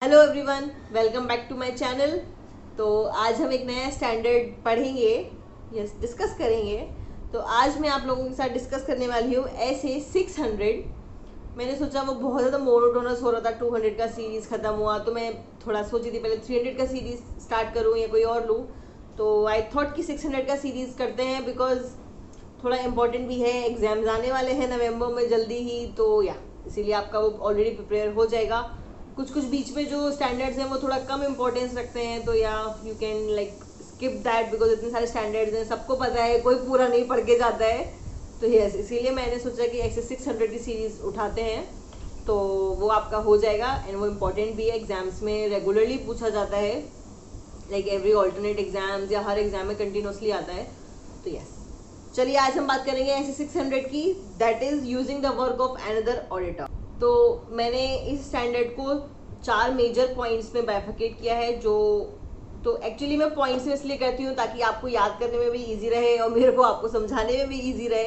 Hello everyone, welcome back to my channel. तो आज हम एक नया स्टैंडर्ड पढ़ेंगे, यस डिस्कस करेंगे। तो आज मैं आप लोगों के साथ डिस्कस करने वाली हूँ ऐसे 600। मैंने सोचा वो बहुत ज़्यादा मोनोटोनस हो रहा था, 200 का सीरीज़ ख़त्म हुआ तो मैं थोड़ा सोची थी पहले 300 का सीरीज़ स्टार्ट करूँ या कोई और लूँ। तो आई थॉट कि 600 का सीरीज़ करते हैं बिकॉज थोड़ा इम्पोर्टेंट भी है, एग्जाम्स आने वाले हैं नवंबर में जल्दी ही। तो या इसीलिए आपका वो ऑलरेडी प्रिपेयर हो जाएगा। कुछ कुछ बीच में जो स्टैंडर्ड्स हैं वो थोड़ा कम इंपॉर्टेंस रखते हैं, तो या you can like skip that because इतने सारे स्टैंडर्ड्स हैं, सबको पता है, कोई पूरा नहीं पढ़ के जाता है। तो यस, इसीलिए मैंने सोचा कि ऐसे 600 की सीरीज उठाते हैं तो वो आपका हो जाएगा। एंड वो इम्पोर्टेंट भी है, एग्जाम्स में रेगुलरली पूछा जाता है, लाइक एवरी ऑल्टरनेट एग्जाम्स या हर एग्जाम में कंटिन्यूसली आता है। तो यस, चलिए आज हम बात करेंगे ऐसे 600 की, that is using the work of another auditor. तो मैंने इस स्टैंडर्ड को 4 मेजर पॉइंट्स में बाइफिकेट किया है। जो तो एक्चुअली मैं पॉइंट्स में इसलिए करती हूँ ताकि आपको याद करने में भी इजी रहे और मेरे को आपको समझाने में भी इजी रहे।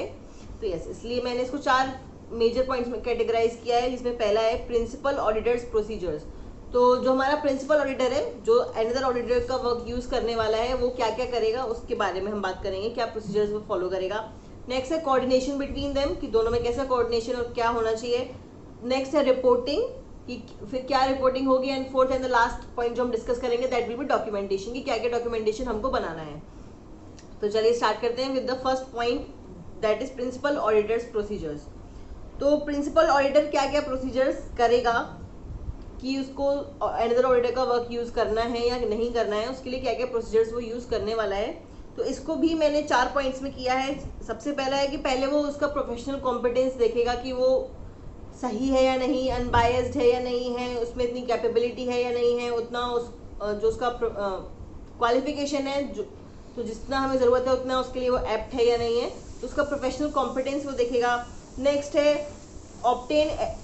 तो यस, इसलिए मैंने इसको 4 मेजर पॉइंट्स में कैटेगराइज किया है, जिसमें पहला है प्रिंसिपल ऑडिटर्स प्रोसीजर्स। तो जो हमारा प्रिंसिपल ऑडिटर है, जो अनदर ऑडिटर का वर्क यूज करने वाला है, वो क्या क्या करेगा उसके बारे में हम बात करेंगे, क्या प्रोसीजर्स वो फॉलो करेगा। नेक्स्ट है कोऑर्डिनेशन बिटवीन देम, कि दोनों में कैसा कोऑर्डिनेशन और क्या होना चाहिए। नेक्स्ट है रिपोर्टिंग, कि फिर क्या रिपोर्टिंग होगी। And fourth and the last point जो हम डिस्कस करेंगे दैट विल बी डॉक्यूमेंटेशन, कि क्या क्या डॉक्यूमेंटेशन हमको बनाना है। तो चलिए स्टार्ट करते हैं with the first point, that is principal auditors procedures. तो प्रिंसिपल ऑडिटर क्या क्या प्रोसीजर्स करेगा, कि उसको अनदर ऑडिटर का वर्क यूज करना है या नहीं करना है, उसके लिए क्या क्या प्रोसीजर्स वो यूज करने वाला है। तो इसको भी मैंने 4 पॉइंट्स में किया है। सबसे पहला है कि पहले वो उसका प्रोफेशनल कॉम्पिटेंस देखेगा कि वो सही है या नहीं, अनबायस्ड है या नहीं है, उसमें इतनी कैपेबिलिटी है या नहीं है, उतना जो उसका क्वालिफिकेशन है तो जितना हमें ज़रूरत है उतना उसके लिए वो एप्ट है या नहीं है, तो उसका प्रोफेशनल कॉम्पिटेंस वो देखेगा। नेक्स्ट है obtain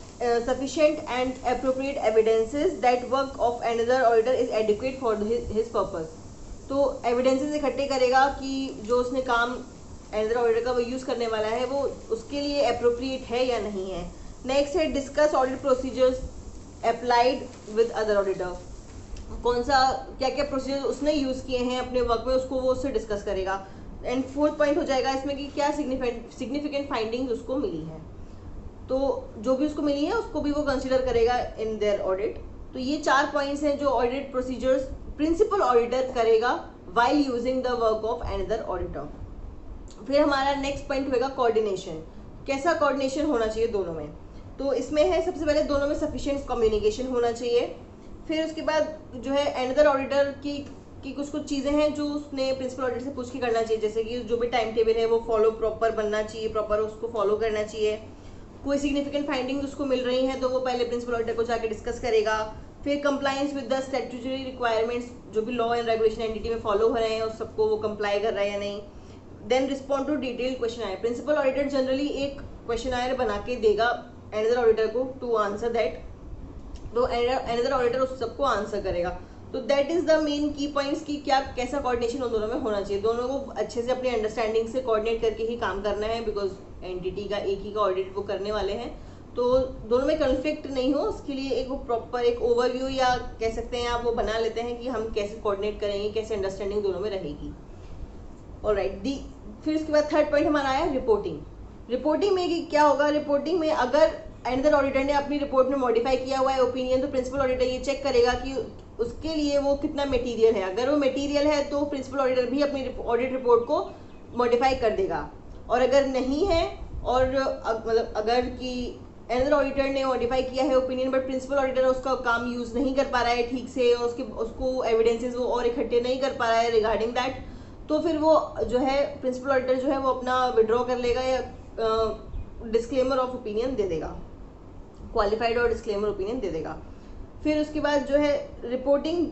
sufficient and appropriate evidences that work of another auditor is adequate for his purpose। तो evidences इकट्ठे करेगा कि जो उसने काम another auditor का वो यूज करने वाला है वो उसके लिए appropriate है या नहीं है। नेक्स्ट है discuss audit procedures applied with other auditor, कौन सा क्या क्या प्रोसीजर उसने यूज किए हैं अपने वर्क में, उसको वो उससे डिस्कस करेगा। एंड फोर्थ पॉइंट हो जाएगा इसमें कि क्या सिग्निफिकेंट फाइंडिंग्स उसको मिली है, तो जो भी उसको मिली है उसको भी वो कंसीडर करेगा इन देयर ऑडिट। तो ये 4 पॉइंट्स हैं जो ऑडिट प्रोसीजर्स प्रिंसिपल ऑडिटर करेगा while using the work of another auditor. फिर हमारा नेक्स्ट पॉइंट होगा कोऑर्डिनेशन, कैसा कोऑर्डिनेशन होना चाहिए दोनों में। तो इसमें है सबसे पहले दोनों में सफिशिएंट कम्युनिकेशन होना चाहिए। फिर उसके बाद जो है अनदर ऑडिटर की कुछ कुछ चीज़ें हैं जो उसने प्रिंसिपल ऑडिटर से पूछ के करना चाहिए, जैसे कि जो भी टाइम टेबल है वो फॉलो प्रॉपर बनना चाहिए, प्रॉपर उसको फॉलो करना चाहिए। कोई सिग्निफिकेंट फाइंडिंग्स उसको मिल रही हैं तो वो पहले प्रिंसिपल ऑडिटर को जाके डिस्कस करेगा। फिर compliance with the statutory requirements, जो भी लॉ एंड रेगुलेशन एंटिटी में फॉलो हो रहे हैं उस सबको वो कंप्लाई कर रहा है या नहीं। Then respond to detail questionnaire, principal auditor generally एक क्वेश्चन आयर बना के देगा अनदर ऑडिटर को टू आंसर दैट, तो अनदर ऑडिटर उस सबको आंसर करेगा। तो that is the main key points कि क्या कैसा कोऑर्डिनेशन उन दोनों में होना चाहिए। दोनों को अच्छे से अपनी अंडरस्टैंडिंग से कोऑर्डिनेट करके ही काम करना है, बिकॉज एंटिटी का एक ही का ऑडिट वो करने वाले हैं, तो दोनों में कन्फ्लिक्ट नहीं हो उसके लिए एक वो प्रॉपर एक ओवरव्यू या कह सकते हैं आप वो बना लेते हैं कि हम कैसे कोऑर्डिनेट करेंगे, कैसे अंडरस्टैंडिंग दोनों में रहेगी। ऑलराइट, दी फिर उसके बाद थर्ड पॉइंट हमारा आया रिपोर्टिंग। रिपोर्टिंग में क्या होगा, रिपोर्टिंग में अगर अनदर ऑडिटर ने अपनी रिपोर्ट में मॉडिफाई किया हुआ है ओपिनियन, तो प्रिंसिपल ऑडिटर ये चेक करेगा कि उसके लिए वो कितना मटेरियल है। अगर वो मटेरियल है तो प्रिंसिपल ऑडिटर भी अपनी ऑडिट रिपोर्ट को मॉडिफाई कर देगा, और अगर नहीं है और मतलब अगर कि अनदर ऑडिटर ने मॉडिफाई किया है ओपिनियन बट प्रिंसिपल ऑडिटर उसका काम यूज नहीं कर पा रहा है ठीक से, और उसको एविडेंसेस वो और इकट्ठे नहीं कर पा रहा है रिगार्डिंग दैट, तो फिर वो जो है प्रिंसिपल ऑडिटर जो है वो अपना विड्रॉ कर लेगा या डिस्क्लेमर ऑफ ओपिनियन दे देगा, क्वालिफाइड और डिस्क्लेमर ओपिनियन दे देगा। फिर उसके बाद जो है रिपोर्टिंग,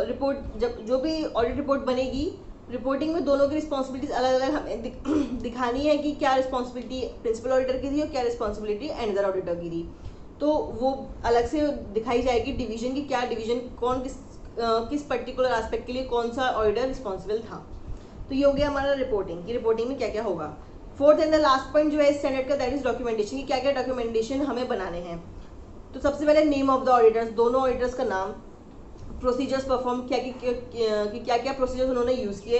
रिपोर्ट जब जो भी ऑडिट रिपोर्ट बनेगी, रिपोर्टिंग में दोनों की रिस्पॉन्सिबिलिटीज अलग अलग हमें दिखानी है कि क्या रिस्पॉन्सिबिलिटी प्रिंसिपल ऑडिटर की थी और क्या रिस्पॉन्सिबिलिटी अनदर ऑडिटर की थी। तो वो अलग से दिखाई जाएगी डिवीजन की, क्या डिवीजन कौन किस पर्टिकुलर एस्पेक्ट के लिए कौन सा ऑडिटर रिस्पॉन्सिबल था। तो ये हो गया हमारा रिपोर्टिंग की, रिपोर्टिंग में क्या क्या होगा। Fourth and the last point जो है स्टैंडर्ड का, दैट इज डॉक्यूमेंटेशन, की क्या क्या डॉक्यूमेंटेशन हमें बनाने हैं। तो सबसे पहले नेम ऑफ द ऑडिटर्स, दोनों ऑडिटर्स का नाम, प्रोसीजर्स परफॉर्म, क्या क्या प्रोसीजर्स उन्होंने यूज़ किए,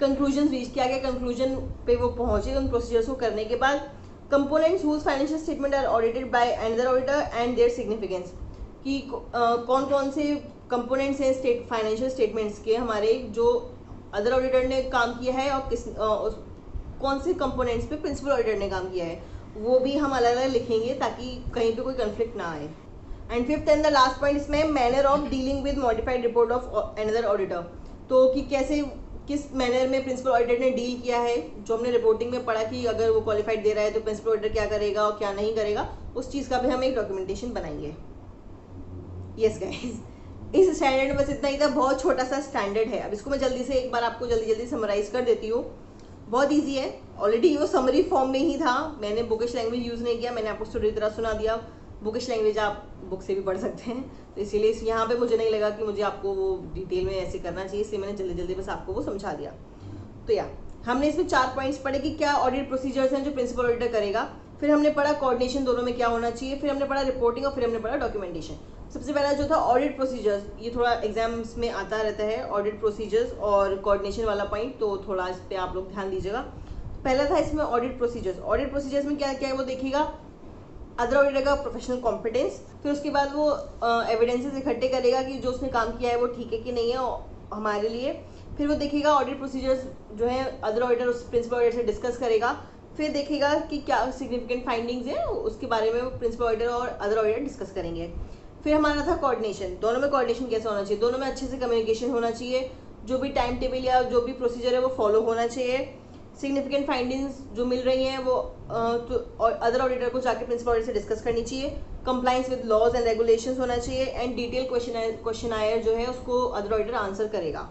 कंक्लूजन रीच, क्या क्या कंक्लूजन पे वो पहुंचे उन प्रोसीजर्स को करने के बाद, components whose financial statement are audited by another auditor and their significance, कि कौन कौन से कंपोनेंट्स हैं फाइनेंशियल स्टेटमेंट्स के हमारे जो अदर ऑडिटर ने काम किया है और कौन से कंपोनेंट्स पे प्रिंसिपल ऑडिटर ने काम किया है, वो भी हम अलग अलग लिखेंगे ताकि कहीं पे कोई कंफ्लिक्ट ना आए। And fifth and the last point इसमें manner of dealing with modified report of another auditor, तो कि कैसे किस मैनर में प्रिंसिपल ऑडिटर ने डील किया है, जो हमने रिपोर्टिंग में पढ़ा कि अगर वो क्वालिफाइड दे रहा है तो प्रिंसिपल ऑडिटर क्या करेगा और क्या नहीं करेगा, उस चीज़ का भी हम एक डॉक्यूमेंटेशन बनाएंगे। यस गाइस, इस स्टैंडर्ड में बस इतना ही था, बहुत छोटा सा स्टैंडर्ड है। अब इसको मैं जल्दी से एक बार आपको जल्दी समराइज कर देती हूँ। बहुत इजी है, ऑलरेडी वो समरी फॉर्म में ही था, मैंने बुकिश लैंग्वेज यूज़ नहीं किया, मैंने आपको स्टोरी तरह सुना दिया। बुकिश लैंग्वेज आप बुक से भी पढ़ सकते हैं, तो इसीलिए यहाँ पे मुझे नहीं लगा कि मुझे आपको वो डिटेल में ऐसे करना चाहिए, इसलिए मैंने जल्दी बस आपको वो समझा दिया। तो हमने इसमें 4 पॉइंट्स पढ़े कि क्या ऑडिट प्रोसीजर्स हैं जो प्रिंसिपल ऑडिटर करेगा, फिर हमने पढ़ा कोऑर्डिनेशन दोनों में क्या होना चाहिए, फिर हमने पढ़ा रिपोर्टिंग और फिर हमने पढ़ा डॉक्यूमेंटेशन। सबसे पहला जो था ऑडिट प्रोसीजर्स, ये थोड़ा एग्जाम्स में आता रहता है, ऑडिट प्रोसीजर्स और कोऑर्डिनेशन वाला पॉइंट, तो थोड़ा इस पर आप लोग ध्यान दीजिएगा। पहला था इसमें ऑडिट प्रोसीजर्स। ऑडिट प्रोसीजर्स में क्या क्या है वो देखिएगा, अदर ऑडिटर का प्रोफेशनल कॉम्पिटेंस, फिर उसके बाद वो एविडेंसेस इकट्ठे करेगा कि जो उसने काम किया है वो ठीक है कि नहीं है हमारे लिए, फिर वो देखेगा ऑडिट प्रोसीजर्स जो है अदर ऑडिटर उस प्रिंसिपल ऑडिटर से डिस्कस करेगा, फिर देखेगा कि क्या सिग्निफिकेंट फाइंडिंग्स हैं उसके बारे में प्रिंसिपल ऑडिटर और अदर ऑडिटर डिस्कस करेंगे। फिर हमारा था कोऑर्डिनेशन, दोनों में कोऑर्डिनेशन कैसे होना चाहिए, दोनों में अच्छे से कम्युनिकेशन होना चाहिए, जो भी टाइम टेबल या जो भी प्रोसीजर है वो फॉलो होना चाहिए, सिग्निफिकेंट फाइंडिंग्स जो मिल रही हैं वो तो अदर ऑडिटर को जाके प्रिंसिपल ऑडिटर से डिस्कस करनी चाहिए, compliance with laws and regulations होना चाहिए, एंड डिटेल क्वेश्चन आयर जो है उसको अदर ऑडिटर आंसर करेगा।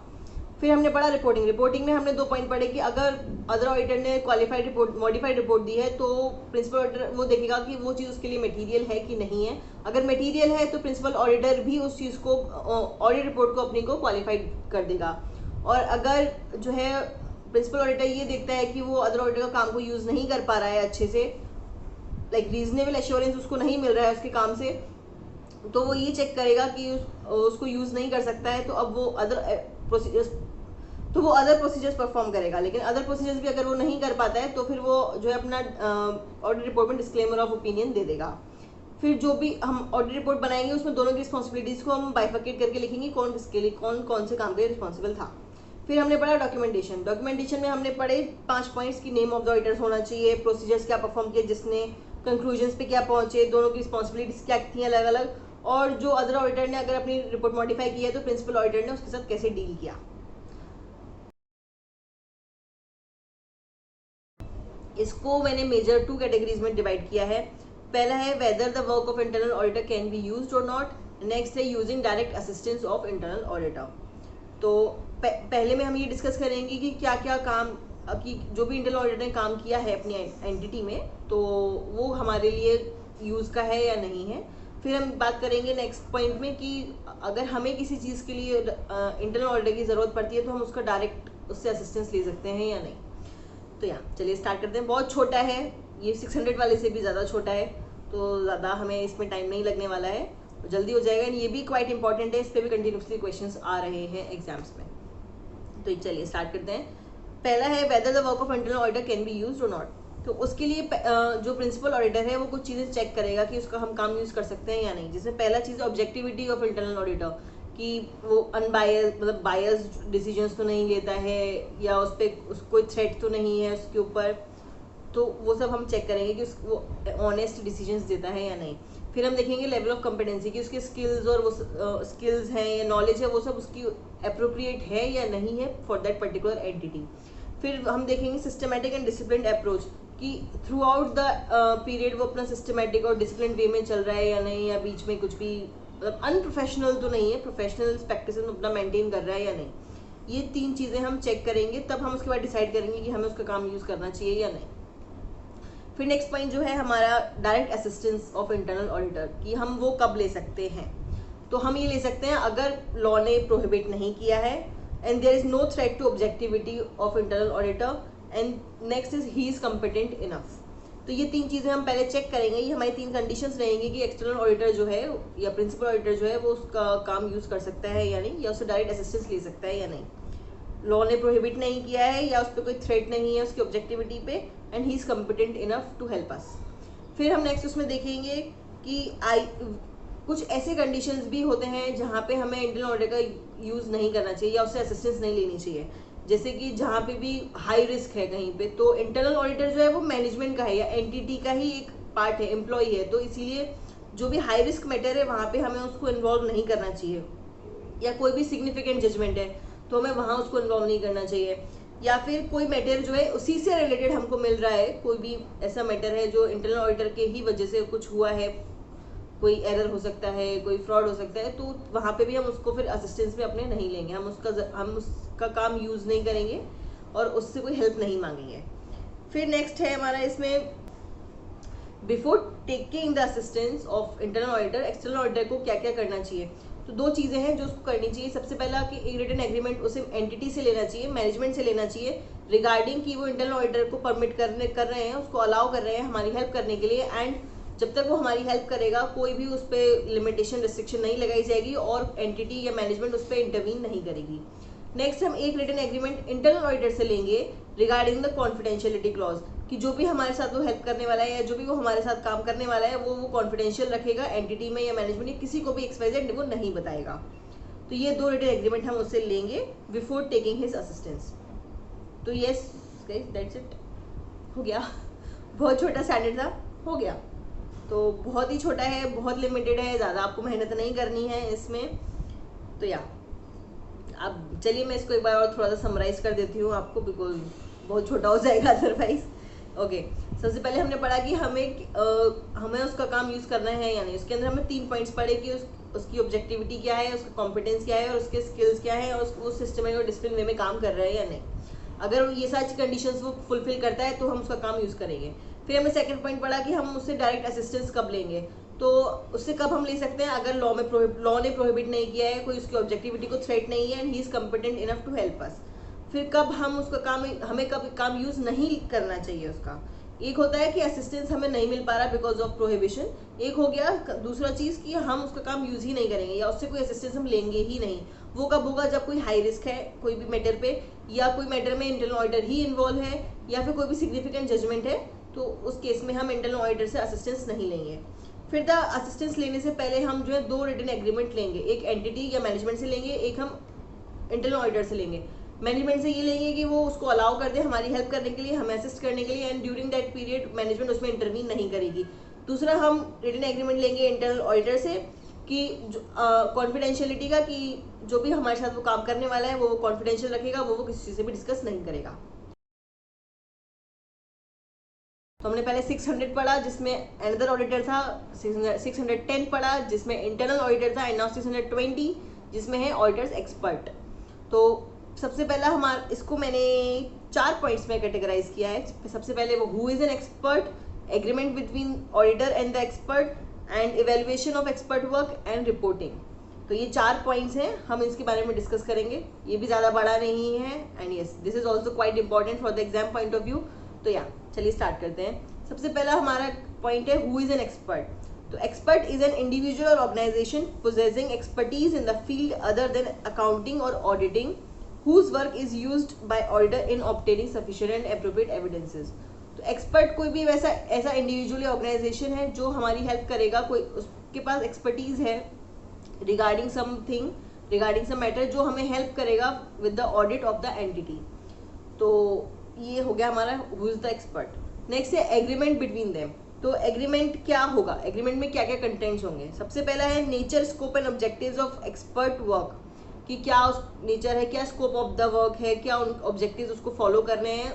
फिर हमने पढ़ा रिपोर्टिंग। रिपोर्टिंग में हमने 2 पॉइंट पढ़े कि अगर अदर ऑडिटर ने क्वालिफाइड रिपोर्ट मॉडिफाइड रिपोर्ट दी है तो प्रिंसिपल ऑडिटर वो देखेगा कि वो चीज़ उसके लिए मटेरियल है कि नहीं है, अगर मटेरियल है तो प्रिंसिपल ऑडिटर भी उस चीज़ को ऑडिट रिपोर्ट को अपनी को क्वालिफाइड कर देगा, और अगर जो है प्रिंसिपल ऑडिटर ये देखता है कि वो अदर ऑडिटर का काम को यूज़ नहीं कर पा रहा है अच्छे से, लाइक रीजनेबल एश्योरेंस उसको नहीं मिल रहा है उसके काम से, तो वो ये चेक करेगा कि उसको यूज़ नहीं कर सकता है, तो अब वो अदर प्रोसीजर्स परफॉर्म करेगा। लेकिन अदर प्रोसीजर्स भी अगर वो नहीं कर पाता है तो फिर वो जो है अपना ऑडिट रिपोर्ट में डिस्क्लेमर ऑफ ओपिनियन दे देगा। फिर जो भी हम ऑडिट रिपोर्ट बनाएंगे उसमें दोनों की रिस्पॉन्सिबिलिटीज़ को हम बाइफर्केट करके लिखेंगे, कौन किसके लिए कौन से काम के लिए रिस्पॉन्सिबल था। फिर हमने पढ़ा डॉक्यूमेंटेशन। डॉक्यूमेंटेशन में हमने पढ़े 5 पॉइंट्स की नेम ऑफ द ऑडिटर्स होना चाहिए, प्रोसीजर्स क्या परफॉर्म किए जिसने, कंक्लूजन्स पे क्या पहुंचे, दोनों की रिस्पॉन्सिबिलिटीज क्या थी अलग अलग, और जो अदर ऑडिटर ने अगर अपनी रिपोर्ट मॉडिफाई की है तो प्रिंसिपल ऑडिटर ने उसके साथ कैसे डील किया। इसको मैंने मेजर 2 कैटेगरीज में डिवाइड किया है। पहला है whether the work of internal auditor can be used और नॉट, नेक्स्ट है using direct assistance of internal auditor. तो पहले में हम ये डिस्कस करेंगे कि क्या क्या काम कि जो भी इंटरनल ऑडिटर ने काम किया है अपनी एंटिटी में तो वो हमारे लिए यूज़ का है या नहीं है। फिर हम बात करेंगे नेक्स्ट पॉइंट में कि अगर हमें किसी चीज़ के लिए इंटरनल ऑडिटर की ज़रूरत पड़ती है तो हम उसका डायरेक्ट उससे असिस्टेंस ले सकते हैं या नहीं। तो चलिए स्टार्ट करते हैं। बहुत छोटा है ये, 600 वाले से भी ज़्यादा छोटा है, तो ज़्यादा हमें इसमें टाइम नहीं लगने वाला है, तो जल्दी हो जाएगा। ये भी क्वाइट इंपॉर्टेंट है, इस पर भी कंटिन्यूसली क्वेश्चंस आ रहे हैं एग्जाम्स में। तो चलिए स्टार्ट करते हैं। पहला है whether the work of internal auditor can be used और नॉट। तो उसके लिए जो प्रिंसिपल ऑडिटर है वो कुछ चीज़ें चेक करेगा कि उसका हम काम यूज़ कर सकते हैं या नहीं। जैसे पहला चीज़ ऑब्जेक्टिविटी ऑफ इंटरनल ऑडिटर, कि वो अनबायस मतलब बायस्ड डिसीजंस तो नहीं लेता है या उस पर कोई थ्रेट तो नहीं है उसके ऊपर, तो वो सब हम चेक करेंगे कि वो ऑनेस्ट डिसीजंस देता है या नहीं। फिर हम देखेंगे लेवल ऑफ कॉम्पिटेंसी कि उसके स्किल्स और वो स्किल्स हैं या नॉलेज है वो सब उसकी अप्रोप्रिएट है या नहीं है फॉर दैट पर्टिकुलर एंटिटी। फिर हम देखेंगे सिस्टमैटिक एंड डिसिप्लिन अप्रोच, कि थ्रू आउट द पीरियड वो अपना सिस्टमैटिक और डिसिप्लिन वे में चल रहा है या नहीं, या बीच में कुछ भी मतलब अनप्रोफेशनल तो नहीं है, प्रोफेशनल प्रैक्टिसेस अपना मेंटेन कर रहा है या नहीं। ये 3 चीज़ें हम चेक करेंगे, तब हम उसके बाद डिसाइड करेंगे कि हमें उसका काम यूज़ करना चाहिए या नहीं। फिर नेक्स्ट पॉइंट जो है हमारा direct assistance of internal auditor, कि हम वो कब ले सकते हैं। तो हम ये ले सकते हैं अगर लॉ ने प्रोहिबिट नहीं किया है, and there is no threat to objectivity of internal auditor, and next is he is competent enough. तो ये 3 चीज़ें हम पहले चेक करेंगे, ये हमारी 3 कंडीशंस रहेंगी कि एक्सटर्नल ऑडिटर जो है या प्रिंसिपल ऑडिटर जो है वो उसका काम यूज़ कर सकता है या नहीं, या उससे डायरेक्ट असिस्टेंस ले सकता है या नहीं, लॉ ने प्रोहिबिट नहीं किया है या उस पर कोई थ्रेट नहीं है उसकी ऑब्जेक्टिविटी पे, and he is competent enough to help us. फिर हम नेक्स्ट उसमें देखेंगे कि कुछ ऐसे कंडीशंस भी होते हैं जहाँ पे हमें इंटरनल ऑडिटर का यूज़ नहीं करना चाहिए या उससे असिस्टेंस नहीं लेनी चाहिए, जैसे कि जहाँ पे भी हाई रिस्क है कहीं पे, तो इंटरनल ऑडिटर जो है वो मैनेजमेंट का है या एंटिटी का ही एक पार्ट है, एम्प्लॉय है, तो इसीलिए जो भी हाई रिस्क मैटर है वहाँ पे हमें उसको इन्वॉल्व नहीं करना चाहिए, या कोई भी सिग्निफिकेंट जजमेंट है तो हमें वहाँ उसको इन्वॉल्व नहीं करना चाहिए, या फिर कोई मैटर जो है उसी से रिलेटेड हमको मिल रहा है, कोई भी ऐसा मैटर है जो इंटरनल ऑडिटर के ही वजह से कुछ हुआ है, कोई एरर हो सकता है, कोई फ्रॉड हो सकता है, तो वहाँ पे भी हम उसको फिर असिस्टेंस में अपने नहीं लेंगे, हम उसका काम यूज़ नहीं करेंगे और उससे कोई हेल्प नहीं मांगेंगे। फिर नेक्स्ट है हमारा इसमें before taking the assistance of internal auditor, external auditor को क्या क्या करना चाहिए। तो 2 चीज़ें हैं जो उसको करनी चाहिए। सबसे पहला कि एक रिटन एग्रीमेंट उसे एंटिटी से लेना चाहिए, मैनेजमेंट से लेना चाहिए, रिगार्डिंग कि वो इंटरनल ऑडिटर को परमिट कर रहे हैं, उसको अलाउ कर रहे हैं हमारी हेल्प करने के लिए, एंड जब तक वो हमारी हेल्प करेगा कोई भी उस पर लिमिटेशन रिस्ट्रिक्शन नहीं लगाई जाएगी और एंटिटी या मैनेजमेंट उस पर इंटरवीन नहीं करेगी। नेक्स्ट हम एक रिटन एग्रीमेंट इंटरनल ऑडिटर से लेंगे रिगार्डिंग द कॉन्फिडेंशियलिटी क्लॉज, कि जो भी हमारे साथ वो हेल्प करने वाला है या जो भी वो हमारे साथ काम करने वाला है वो कॉन्फिडेंशियल रखेगा, एंटिटी में या मैनेजमेंट या किसी को भी एक्सवाइजेड वो नहीं बताएगा। तो ये 2 रिटन एग्रीमेंट हम उससे लेंगे बिफोर टेकिंग हिज असिस्टेंस। तो यस गाइस दैट्स इट, हो गया। बहुत छोटा स्टैंडर्ड था, हो गया। तो बहुत ही छोटा है, बहुत लिमिटेड है, ज़्यादा आपको मेहनत नहीं करनी है इसमें। तो या अब चलिए मैं इसको एक बार और थोड़ा सा समराइज कर देती हूँ आपको, बिकॉज बहुत छोटा हो जाएगा अदरवाइज। ओके, सबसे पहले हमने पढ़ा कि हमें उसका काम यूज़ करना है या नहीं। उसके अंदर हमने 3 पॉइंट्स पढ़े कि उसकी ऑब्जेक्टिविटी क्या है, उसका कॉम्पिटेंस क्या है और उसके स्किल्स क्या है, और उस सिस्टमेटिक और डिसिप्लिन वे में काम कर रहा है या नहीं। अगर ये सारी कंडीशंस वो फुलफिल करता है तो हम उसका काम यूज़ करेंगे। फिर हमने सेकंड पॉइंट पढ़ा कि हम उससे डायरेक्ट असिस्टेंस कब लेंगे। तो उससे कब हम ले सकते हैं, अगर लॉ ने प्रोहिबिट नहीं किया है, कोई उसकी ऑब्जेक्टिविटी को थ्रेट नहीं है, and he is competent enough to help us. फिर कब हम उसका काम, हमें कब काम यूज़ नहीं करना चाहिए उसका। एक होता है कि असिस्टेंस हमें नहीं मिल पा रहा बिकॉज ऑफ प्रोहिबिशन, एक हो गया दूसरा चीज़ कि हम उसका काम यूज़ ही नहीं करेंगे या उससे कोई असिस्टेंस हम लेंगे ही नहीं। वो कब होगा, जब कोई हाई रिस्क है कोई भी मैटर पे, या कोई मैटर में इंटरनल ऑडिटर ही इन्वॉल्व है, या फिर कोई भी सिग्निफिकेंट जजमेंट है, तो उस केस में हम इंटरनल ऑडिटर से असिस्टेंस नहीं लेंगे। फिर द असिस्टेंस लेने से पहले हम जो है 2 रिटन एग्रीमेंट लेंगे, एक एंटिटी या मैनेजमेंट से लेंगे, एक हम इंटरनल ऑडिटर से लेंगे। मैनेजमेंट से ये लेंगे कि वो उसको अलाउ कर दे हमारी हेल्प करने के लिए, हमें असिस्ट करने के लिए, and during that period management उसमें इंटरवीन नहीं करेगी। दूसरा हम रिटन एग्रीमेंट लेंगे इंटरनल ऑडिटर से कि कॉन्फिडेंशियलिटी का, कि जो भी हमारे साथ वो काम करने वाला है वो कॉन्फिडेंशियल रखेगा, वो किसी चीज़ से भी डिस्कस नहीं करेगा। तो हमने पहले 600 पढ़ा जिसमें अनदर ऑडिटर था, 610 पढ़ा जिसमें इंटरनल ऑडिटर था, एंड नाउ 620 जिसमें है ऑडिटर्स एक्सपर्ट। तो सबसे पहला हमारा इसको मैंने 4 पॉइंट्स में कैटेगराइज किया है। सबसे पहले वो who is an expert, agreement between auditor and the expert, and evaluation of expert work and reporting. तो ये 4 पॉइंट्स हैं, हम इसके बारे में डिस्कस करेंगे। ये भी ज़्यादा बड़ा नहीं है, and yes this is also quite important for the exam point of view. तो या चलिए स्टार्ट करते हैं। सबसे पहला हमारा पॉइंट है हु इज़ एन एक्सपर्ट। तो एक्सपर्ट इज एन इंडिविजुअल और organisation possessing expertise in the field other than accounting और auditing, whose work is used by auditor in obtaining sufficient and appropriate evidences। तो expert कोई भी वैसा ऐसा individual या organisation है जो हमारी हेल्प करेगा, कोई उसके पास एक्सपर्टीज है regarding something, regarding some matter, जो हमें हेल्प करेगा with the audit of the entity. तो ये हो गया हमारा who is the expert. Next है एग्रीमेंट बिटवीन देम। तो एग्रीमेंट क्या होगा, एग्रीमेंट में क्या क्या कंटेंट्स होंगे। सबसे पहला है nature, scope and objectives of expert work, कि क्या उस नेचर है, क्या स्कोप ऑफ द वर्क है, क्या उन ऑब्जेक्टिव्स उसको फॉलो करने हैं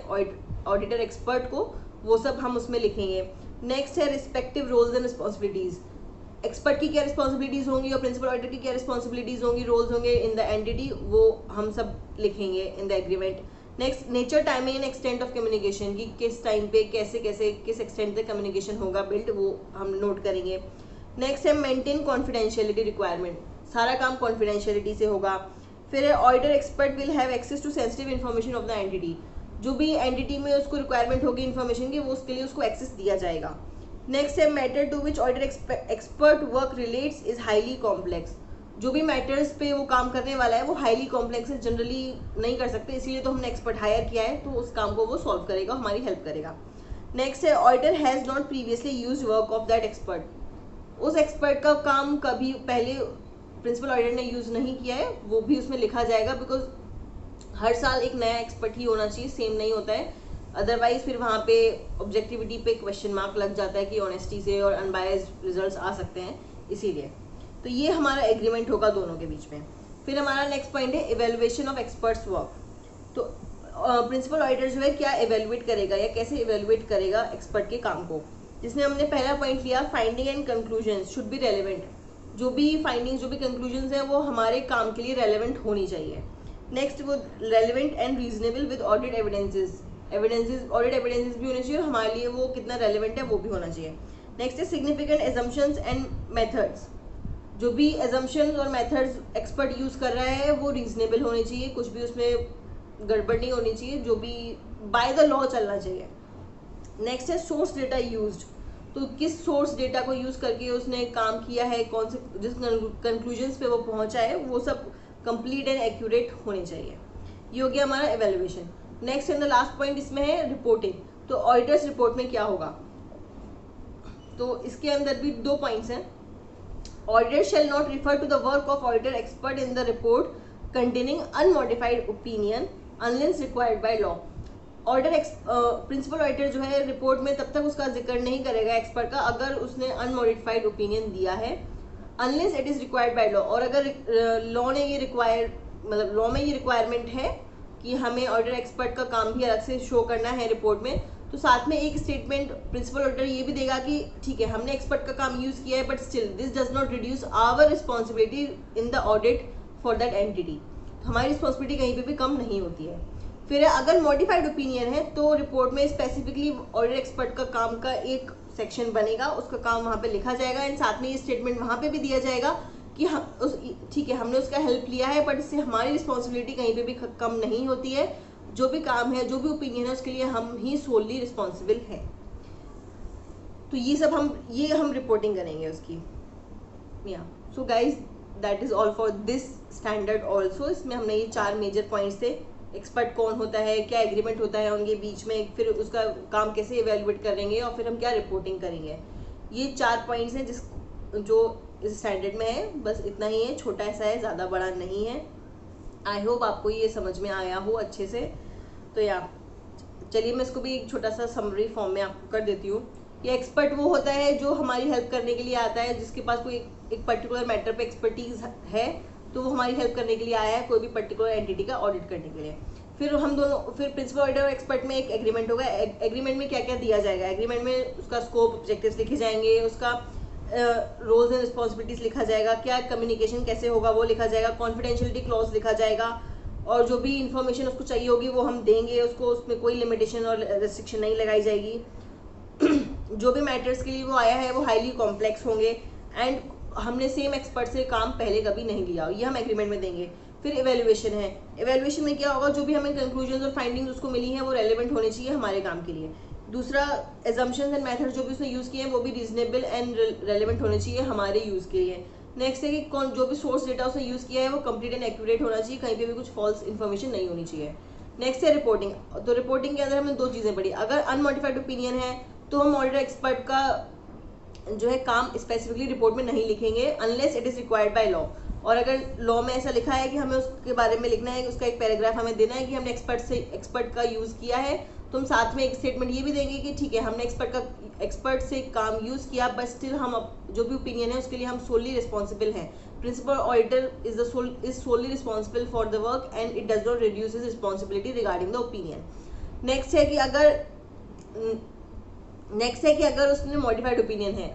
ऑडिटर एक्सपर्ट को, वो सब हम उसमें लिखेंगे। नेक्स्ट है respective roles and responsibilities, expert की क्या रिस्पॉन्सिबिलिटीज होंगी और प्रिंसिपल ऑडिटर की क्या रिस्पॉन्सिबिलिटीज होंगी, रोल्स होंगे इन द एंटिटी, वो हम सब लिखेंगे in the agreement. Next nature, timing and extent of communication, कि किस टाइम पे कैसे कैसे किस एक्सटेंट तक कम्युनिकेशन होगा बिल्ड, वो हम नोट करेंगे। नेक्स्ट है मेंटेन कॉन्फिडेंशियलिटी रिक्वायरमेंट, सारा काम कॉन्फिडेंशियलिटी से होगा। फिर auditor expert will have access to sensitive information of the entity, जो भी एंटिटी में उसको रिक्वायरमेंट होगी इन्फॉर्मेशन की, वो उसके लिए उसको एक्सेस दिया जाएगा। नेक्स्ट है matter to which audit expert work relates is highly complex. जो भी मैटर्स पे वो काम करने वाला है वो हाईली कॉम्प्लेक्स है, जनरली नहीं कर सकते, इसीलिए तो हमने एक्सपर्ट हायर किया है, तो उस काम को वो सॉल्व करेगा, हमारी हेल्प करेगा। नेक्स्ट है auditor has not previously use work of that expert. उस एक्सपर्ट का काम कभी पहले प्रिंसिपल ऑडिटर ने यूज नहीं किया है, वो भी उसमें लिखा जाएगा, बिकॉज हर साल एक नया एक्सपर्ट ही होना चाहिए, सेम नहीं होता है, अदरवाइज फिर वहाँ पे ऑब्जेक्टिविटी पे क्वेश्चन मार्क लग जाता है कि ऑनेस्टी से और अनबायस्ड रिजल्ट्स आ सकते हैं, इसीलिए। तो ये हमारा एग्रीमेंट होगा दोनों के बीच में। फिर हमारा नेक्स्ट पॉइंट है इवेल्युएशन ऑफ एक्सपर्ट्स वर्क। तो प्रिंसिपल ऑडिटर जो है क्या इवेल्युएट करेगा या कैसे इवेल्युएट करेगा एक्सपर्ट के काम को, जिसमें हमने पहला पॉइंट लिया finding and conclusion should be relevant. जो भी फाइंडिंग्स जो भी कंक्लूजन है वो हमारे काम के लिए रेलिवेंट होनी चाहिए। नेक्स्ट वो relevant and reasonable with audit evidences audit evidences भी होने चाहिए, और हमारे लिए वो कितना रेलिवेंट है वो भी होना चाहिए। नेक्स्ट है सिग्निफिकेंट एजम्पशंस एंड मेथड्स। जो भी एजम्पशंस और मेथड्स एक्सपर्ट यूज कर रहा है वो रीजनेबल होने चाहिए, कुछ भी उसमें गड़बड़ नहीं होनी चाहिए, जो भी बाय द लॉ चलना चाहिए। नेक्स्ट है सोर्स डेटा यूज्ड। तो किस सोर्स डेटा को यूज करके उसने काम किया है, कौन से जिस कंक्लूजन्स पे वो पहुंचा है, वो सब कंप्लीट एंड एक्यूरेट होने चाहिए। ये हो गया हमारा evaluation. Next and the last point इसमें है रिपोर्टिंग। तो ऑडिटर्स रिपोर्ट में क्या होगा, तो इसके अंदर भी 2 पॉइंट्स हैं। Auditor shall not refer to the work of auditor expert in the report containing unmodified opinion unless required by law. Auditor principal auditor जो है रिपोर्ट में तब तक उसका जिक्र नहीं करेगा एक्सपर्ट का अगर उसने अनमॉडिफाइड ओपिनियन दिया है, unless it is required by law. और अगर लॉ ने ये मतलब लॉ में ये रिक्वायरमेंट है कि हमें ऑडिटर एक्सपर्ट का काम भी अलग से शो करना है रिपोर्ट में, तो साथ में एक स्टेटमेंट प्रिंसिपल ऑडिटर ये भी देगा कि ठीक है हमने एक्सपर्ट का काम यूज किया है, but still this does not reduce our responsibility in the audit for that entity. हमारी रिस्पॉन्सिबिलिटी कहीं पे भी कम नहीं होती है। फिर अगर मॉडिफाइड ओपिनियन है तो रिपोर्ट में स्पेसिफिकली ऑडिट एक्सपर्ट का काम का एक सेक्शन बनेगा, उसका काम वहाँ पे लिखा जाएगा, एंड साथ में ये स्टेटमेंट वहाँ पे भी दिया जाएगा कि ठीक है हमने उसका हेल्प लिया है, बट इससे हमारी रिस्पॉन्सिबिलिटी कहीं पे भी कम नहीं होती है। जो भी काम है, जो भी ओपिनियन है, उसके लिए हम ही सोलली रिस्पॉन्सिबल हैं। तो ये सब हम रिपोर्टिंग करेंगे उसकी। या so guys that is all for this standard also. इसमें हमने ये 4 मेजर पॉइंट्स थे। एक्सपर्ट कौन होता है, क्या एग्रीमेंट होता है उनके बीच में, फिर उसका काम कैसे इवेल्युएट करेंगे, और फिर हम क्या रिपोर्टिंग करेंगे। ये 4 पॉइंट्स हैं जो इस स्टैंडर्ड में है। बस इतना ही है, छोटा ऐसा है, ज़्यादा बड़ा नहीं है। आई होप आपको ये समझ में आया हो अच्छे से। तो या चलिए मैं इसको भी एक छोटा सा समरी फॉर्म में आपको कर देती हूँ। ये एक्सपर्ट वो होता है जो हमारी हेल्प करने के लिए आता है, जिसके पास कोई एक पर्टिकुलर मैटर पे एक्सपर्टीज है, तो वो हमारी हेल्प करने के लिए आया है कोई भी पर्टिकुलर एंटिटी का ऑडिट करने के लिए। फिर प्रिंसिपल ऑडिटर और एक्सपर्ट में एक एग्रीमेंट होगा। एग्रीमेंट में क्या क्या दिया जाएगा, एग्रीमेंट में उसका स्कोप ऑब्जेक्टिव्स लिखे जाएंगे, उसका रोल्स एंड रिस्पॉन्सिबिलिटीज लिखा जाएगा, क्या कम्युनिकेशन कैसे होगा वो लिखा जाएगा, कॉन्फिडेंशियलिटी क्लॉज लिखा जाएगा, और जो भी इन्फॉर्मेशन उसको चाहिए होगी वो हम देंगे उसको, उसमें कोई लिमिटेशन और रेस्ट्रिक्शन नहीं लगाई जाएगी। जो भी मैटर्स के लिए वो आया है वो हाईली कॉम्प्लेक्स होंगे, एंड हमने सेम एक्सपर्ट से काम पहले कभी नहीं लिया, ये हम एग्रीमेंट में देंगे। फिर इवेल्युएशन है। इवेल्युएशन में क्या होगा, जो भी हमें कंक्लूजन और फाइंडिंग्स उसको मिली हैं वो रेलिवेंट होने चाहिए हमारे काम के लिए। दूसरा, एजम्पशंस एंड मेथड जो भी उसने यूज़ किए हैं वो भी रीजनेबल एंड रेलिवेंट होने चाहिए हमारे यूज़ के लिए। नेक्स्ट है कि जो भी सोर्स डेटा उसने यूज़ किया है वो कंप्लीट एंड एक्यूरेट होना चाहिए, कहीं पे भी कुछ फॉल्स इन्फॉर्मेशन नहीं होनी चाहिए। नेक्स्ट है रिपोर्टिंग। तो रिपोर्टिंग के अंदर हमने 2 चीज़ें पढ़ी। अगर अनमॉडिफाइड ओपिनियन है तो हम ऑडिटर एक्सपर्ट का जो है काम स्पेसिफिकली रिपोर्ट में नहीं लिखेंगे unless it is required by law. और अगर लॉ में ऐसा लिखा है कि हमें उसके बारे में लिखना है, उसका एक पैराग्राफ हमें देना है कि हमने एक्सपर्ट का यूज़ किया है, तो हम साथ में एक स्टेटमेंट ये भी देंगे कि ठीक है हमने एक्सपर्ट से काम यूज़ किया, बट स्टिल हम जो भी ओपिनियन है उसके लिए हम सोलली रिस्पॉन्सिबल हैं। Principal auditor is solely responsible for the work and it does not reduce his responsibility regarding the opinion. Next है कि अगर उसने मॉडिफाइड ओपिनियन है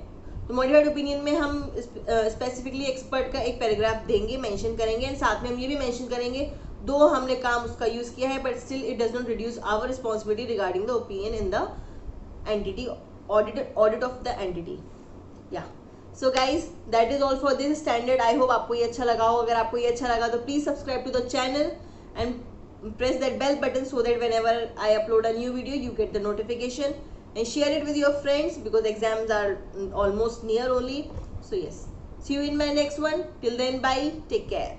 तो मॉडिफाइड ओपिनियन में हम स्पेसिफिकली एक्सपर्ट का एक पैराग्राफ देंगे, मेंशन करेंगे, एंड साथ में हम ये भी मेंशन करेंगे दो हमने काम उसका यूज किया है, but still it does not reduce our responsibility regarding the opinion in the entity audit of the entity. Yeah so guys that is all for this standard. I hope आपको ये अच्छा लगा हो। अगर आपको ये अच्छा लगा तो please subscribe to the channel and press that bell button so that whenever I upload a new video you get the notification, and share it with your friends because exams are almost near only. So yes, see you in my next one. Till then, bye, take care.